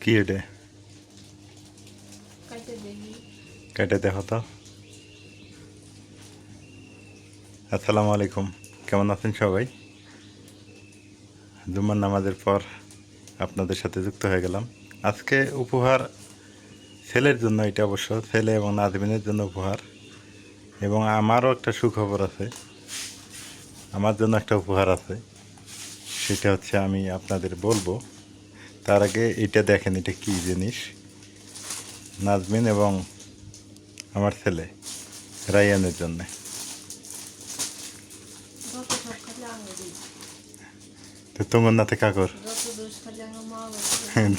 কি এটা? কেটে দেখো তো। আসসালামু আলাইকুম, কেমন আছেন সবাই? জুম্মার নামাজের পর আপনাদের সাথে যুক্ত হয়ে গেলাম। আজকে উপহার ছেলের জন্য, এটা অবশ্য ছেলে এবং নাজমিনের জন্য উপহার, এবং আমারও একটা সুখবর আছে, আমার জন্য একটা উপহার আছে। সেটা হচ্ছে আমি আপনাদের বলবো। তার আগে এটা দেখেন, এটা কী জিনিস। নাজমিন এবং আমার ছেলে রায়ানের জন্যে। তো তোমার নাতে কাকর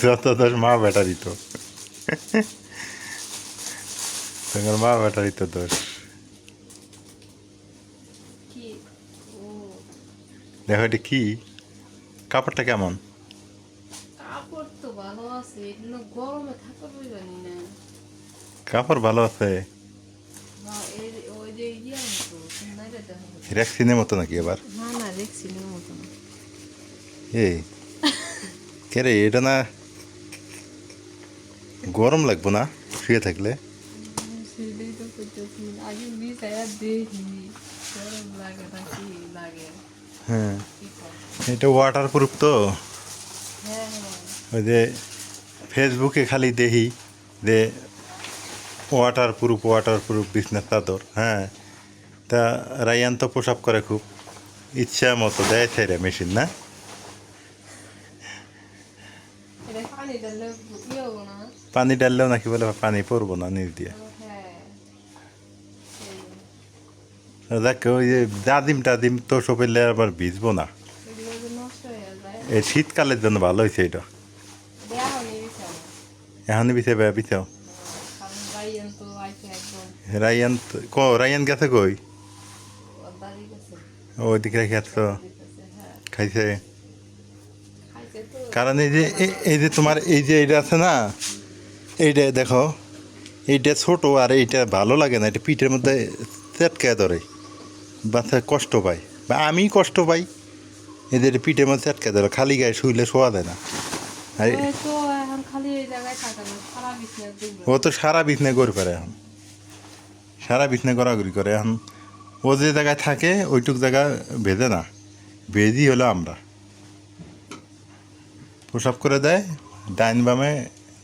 যত দোষ মা বেটারই তো, তোমার মা বেটারই তো দোষ। দেখো এটা কি, কাপড়টা কেমন? কাপড় তো ভালো আছে, এগুলো গরমে থাকতে পারবেনি না। কাপড় ভালো আছে, ওই যে ইয়ার মতো সুন্দর দেখা যাচ্ছে। রেক্সিনের মতো নাকি এবার? না না, রেক্সিনের মতো না। এই কে রে, এটা না গরম লাগবো না শুয়ে থাকলে? সেটাই তো করতেছি, আগে বিছায়া দেখি গরম লাগে না কি লাগে। হ্যাঁ, কি কর? এটা ওয়াটার প্রুফ তো। হ্যাঁ হ্যাঁ। ওই যে ফেসবুকে খালি দেখি যে ওয়াটার প্রুফ বিছনার চাদর। হ্যাঁ, তা রায়ান তো প্রসাব করে খুব ইচ্ছা মতো, দেয় ছেড়ে মেশিন না। এটা পানি দিলে ইয়ে হবো না। পানি ডাললেও নাকি বলে পানি পড়বো না নিচ দিয়ে। হ্যাঁ দেখ ওই যে দাদিম টাদিম তো সপেলে আবার ভিজবো না। এগুলো যে নষ্ট হয়ে যায়। এই শীতকালের জন্য ভালো হয়েছে এটা। দেয়া হয়নি বিছানা, এখনই বিছে বিছাও। কারণ গাইয়েন তো আইসে একদম রায়ান রায়ান গেছে কই? দাঁড়িয়ে গেছে। ওইদিকে রেখে আসছো, হ্যাঁ খাইছে? খাইছে তো। কারণ এই যে এই যে তোমার এই যে এইটা আছে না, এইটা দেখো, এইটা ছোটো আর এইটা ভালো লাগে না, এটা পিঠের মধ্যে চেটকায় ধরে, বাচ্চা কষ্ট পায়, বা আমি কষ্ট পাই। এদের পিঠের মধ্যে চেটকায় ধরে, খালি গায়ে শুইলে শোয়া দেয় না। আর ওই তো এখন খালি এই জায়গায় থাকে না, সারা বিছনা দেখবে। ও তো সারা বিছনে করে পারে এখন, সারা বিছনে গড়াগড়ি করে এখন। ও যে জায়গায় থাকে ওইটুক জায়গা ভেজে না, ভেজি হলো আমরা। প্রসাব করে দেয় ডাইন বামে,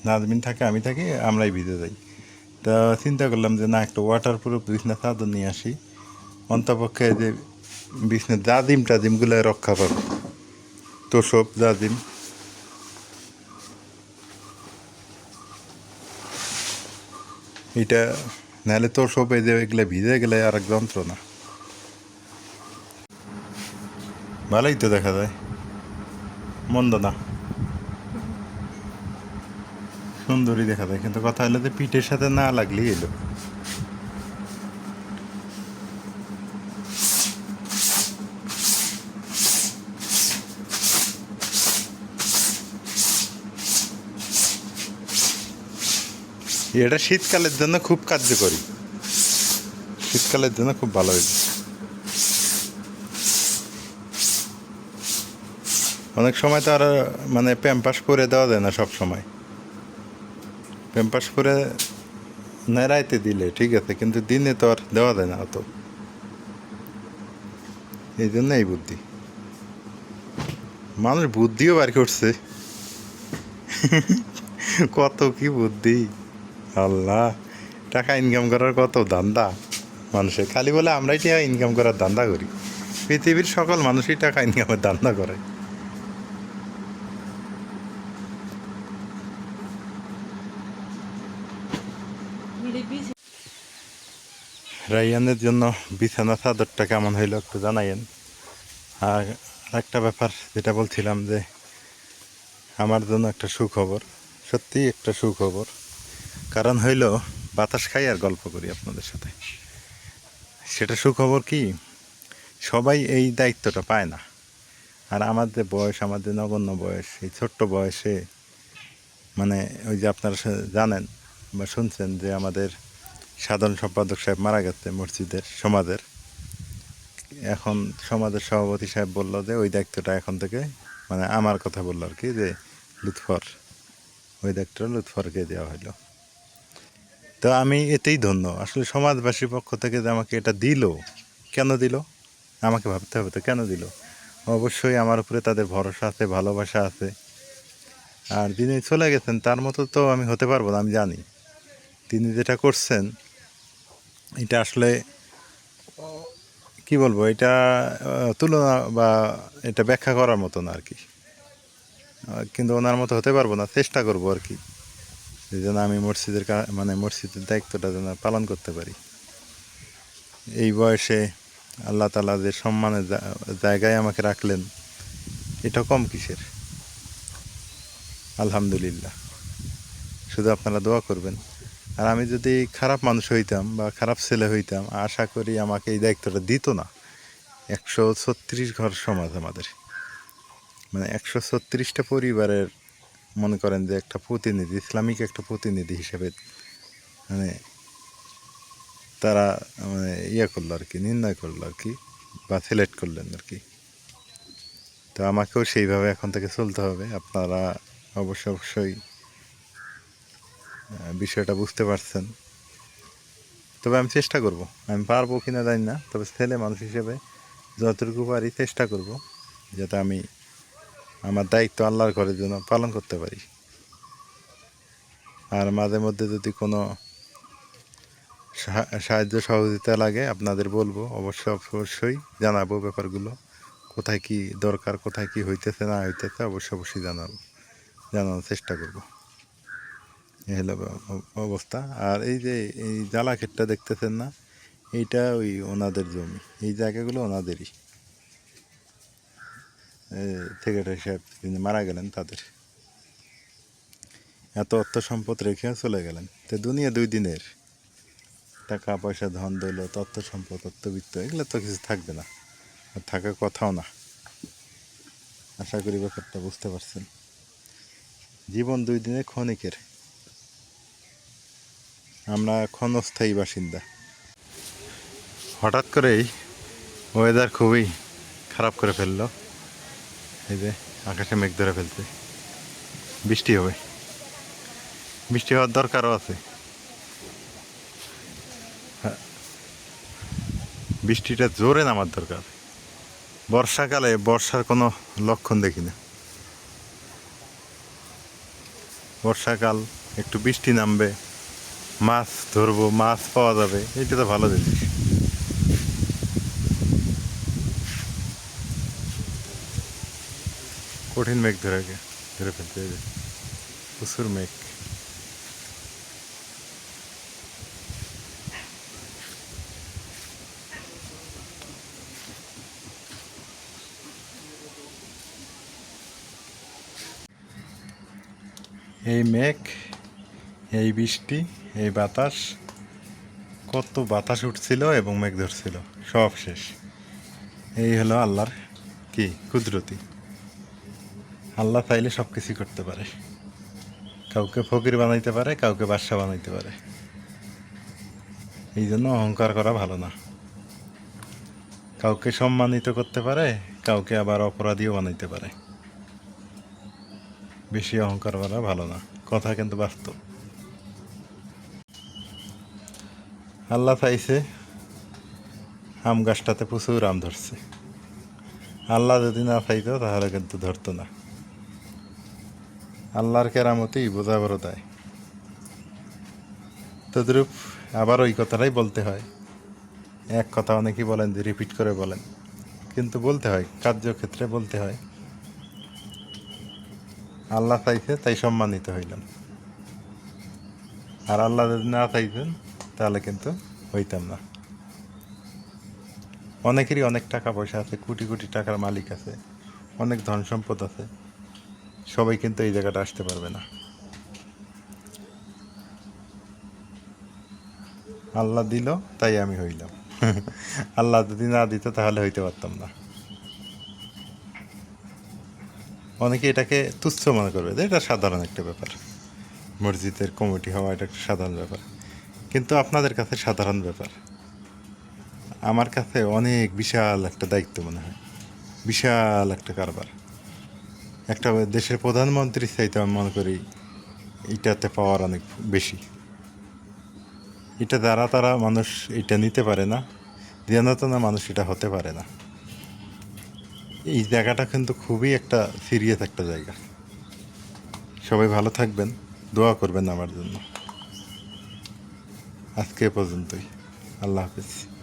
নাজমিন থাকে আমি থাকি, আমরাই ভিজে যাই। তা চিন্তা করলাম যে না, একটা ওয়াটার প্রুফ বিছনা চাদর নিয়ে আসি, অন্তপক্ষে যে বিছনার জাজিম টাজিমগুলো রক্ষা পাবে, তোষক জাজিম। এটা নাহলে তোষক এই যে এগুলো ভিজে গেলে আর এক যন্ত্রণা। ভালোই তো দেখা যায়, মন্দ না, সুন্দরই দেখা যায়, কিন্তু কথা হলো যে পিঠের সাথে না লাগলেই এলো। এটা শীতকালের জন্য খুব কার্যকরী, শীতকালের জন্য খুব ভালো হয়েছে। অনেক সময় তো আর মানে প্যাম্পাস করে দেওয়া যায় না সব সময়। প্যাম্পাস করে নেড়াইতে দিলে ঠিক আছে, কিন্তু দিনে তো আর দেওয়া যায় না অত, এই জন্য এই বুদ্ধি। মানুষ বুদ্ধিও বার করছে, কত কি বুদ্ধি, আল্লাহ। টাকা ইনকাম করার কত ধান্দা মানুষের, খালি বলে আমরাই টাকা ইনকাম করার ধান্দা করি। পৃথিবীর সকল মানুষই টাকা ইনকামের ধান্দা করে। রায়ানের জন্য বিছানা চাদরটা কেমন হইলো একটু জানাইয়েন। আর একটা ব্যাপার যেটা বলছিলাম, যে আমার জন্য একটা সুখবর, সত্যিই একটা সুখবর। কারণ হইল বাতাস খাই আর গল্প করি আপনাদের সাথে। সেটা সুখবর কি, সবাই এই দায়িত্বটা পায় না। আর আমার যে বয়স, আমার যে নগণ্য বয়স, এই ছোট্ট বয়সে মানে ওই যে আপনারা জানেন বা শুনছেন যে আমাদের সাধারণ সম্পাদক সাহেব মারা গেছে মসজিদের সমাজের। এখন সমাজের সভাপতি সাহেব বলল যে ওই দায়িত্বটা এখন থেকে, মানে আমার কথা বললো আর কি, যে লুৎফর ওই দায়িত্বটা লুৎফরকে দেওয়া হলো। তো আমি এতেই ধন্য, আসলে সমাজবাসীর পক্ষ থেকে যে আমাকে এটা দিল, কেন দিল আমাকে ভাবতে হবে তো কেন দিল। অবশ্যই আমার উপরে তাদের ভরসা আছে, ভালোবাসা আছে। আর যিনি চলে গেছেন তার মতো তো আমি হতে পারবো না, আমি জানি তিনি যেটা করছেন এটা আসলে কি বলবো, এটা তুলনা বা এটা ব্যাখ্যা করার মতো না আর কি। কিন্তু ওনার মতো হতে পারবো না, চেষ্টা করবো আর কি, যেন আমি মসজিদের মানে মসজিদের দায়িত্বটা যেন পালন করতে পারি। এই বয়সে আল্লাহ তাআলা যে সম্মানের জায়গায় আমাকে রাখলেন, এটা কম কিসের। আলহামদুলিল্লাহ, শুধু আপনারা দোয়া করবেন। আর আমি যদি খারাপ মানুষ হইতাম বা খারাপ ছেলে হইতাম, আশা করি আমাকে এই দায়িত্বটা দিত না। 136 ঘর সমাজ আমাদের, মানে 136টা পরিবারের মনে করেন যে একটা প্রতিনিধি, ইসলামিক একটা প্রতিনিধি হিসেবে মানে তারা মানে করলো আর কি, নির্ণয় করলো আর কি, বা সিলেক্ট করলেন আর কি। তো আমাকেও সেইভাবে এখন থেকে চলতে হবে। আপনারা অবশ্যই বিষয়টা বুঝতে পারছেন। তবে আমি চেষ্টা করব, আমি পারবো কিনা জানি না, তবে ছেলে মানুষ হিসেবে যতটুকু পারি চেষ্টা করব যাতে আমি আমার দায়িত্ব আল্লাহর ঘরের জন্য পালন করতে পারি। আর মাঝে মধ্যে যদি কোনো সাহায্য সহযোগিতা লাগে আপনাদের বলবো, অবশ্যই জানাবো ব্যাপারগুলো, কোথায় কি দরকার, কোথায় কি হইতেছে না হইতেছে অবশ্যই জানানোর চেষ্টা করব। এই হলো অবস্থা। আর এই যে এই জ্বালা ক্ষেতটা দেখতেছেন না, এইটা ওই ওনাদের জমি, এই জায়গাগুলো ওনাদেরই। সেক্রেটারি সাহেব যিনি মারা গেলেন তাদের, এত অর্থ সম্পদ রেখে চলে গেলেন। তো দুনিয়া 2 দিনের, টাকা পয়সা ধন দৌলত অর্থ সম্পদ অর্থবিত্ত এগুলো তো কিছু থাকবে না, আর থাকার কথাও না। আশা করি ব্যাপারটা বুঝতে পারছেন। জীবন 2 দিনের ক্ষণিকের, আমরা ক্ষণস্থায়ী বাসিন্দা। হঠাৎ করেই ওয়েদার খুবই খারাপ করে ফেললো। এই যে আকাশে মেঘ ধরে ফেলছে, বৃষ্টি হবে, বৃষ্টি হওয়ার দরকারও আছে। বৃষ্টিটা জোরে নামার দরকার। বর্ষাকালে বর্ষার কোনো লক্ষণ দেখি না। বর্ষাকাল, একটু বৃষ্টি নামবে, মাছ ধরবো, মাছ পাওয়া যাবে, এইটা তো ভালো জিনিস। কঠিন মেঘ ধরে ফেলতে হবে, প্রচুর মেঘ। এই মেঘ, এই বৃষ্টি, এই বাতাস, কত বাতাস উঠছিল এবং মেঘ ধরছিল, সব শেষ। এই হলো আল্লাহর কি কুদরতি। আল্লাহ চাইলে সব কিছুই করতে পারে, কাউকে ফকির বানাইতে পারে, কাউকে বাদশা বানাইতে পারে। এই জন্য অহংকার করা ভালো না। কাউকে সম্মানিত করতে পারে, কাউকে আবার অপরাধীও বানাইতে পারে। বেশি অহংকার করা ভালো না, কথা কিন্তু বাস্তব। আল্লাহ চাইছে আম গাছটাতে প্রচুর আম ধরছে, আল্লাহ যদি না চাইতো তাহলে কিন্তু ধরতো না। আল্লাহর কেরামতি বোঝা বড় দেয়। তদ্রূপ আবার ওই কথাটাই বলতে হয়, এক কথা অনেকেই বলেন যে রিপিট করে বলেন, কিন্তু বলতে হয়, কার্যক্ষেত্রে বলতে হয়। আল্লাহ চাইছে তাই সম্মানিত হইলাম, আর আল্লাহ যদি না চাইতেন তাহলে কিন্তু হইতাম না। অনেকেরই অনেক টাকা পয়সা আছে, কোটি কোটি টাকার মালিক আছে, অনেক ধন সম্পদ আছে, সবাই কিন্তু এই জায়গাটা আসতে পারবে না। আল্লাহ দিল তাই আমি হইলাম, আল্লাহ যদি না দিত তাহলে হইতে পারতাম না। অনেকে এটাকে তুচ্ছ মনে করবে যে এটা সাধারণ একটা ব্যাপার, মসজিদের কমিটি হওয়া এটা একটা সাধারণ ব্যাপার, কিন্তু আপনাদের কাছে সাধারণ ব্যাপার, আমার কাছে অনেক বিশাল একটা দায়িত্ব মনে হয়, বিশাল একটা কারবার। একটা দেশের প্রধানমন্ত্রীর চাইতে আমি মনে করি এটাতে পাওয়ার অনেক বেশি। এটা যারা তারা মানুষ এটা নিতে পারে না, জানাতো না মানুষ এটা হতে পারে না। এই জায়গাটা কিন্তু খুবই একটা সিরিয়াস একটা জায়গা। সবাই ভালো থাকবেন, দোয়া করবেন আমার জন্য। আজকে এ পর্যন্তই। আল্লাহ হাফিজ।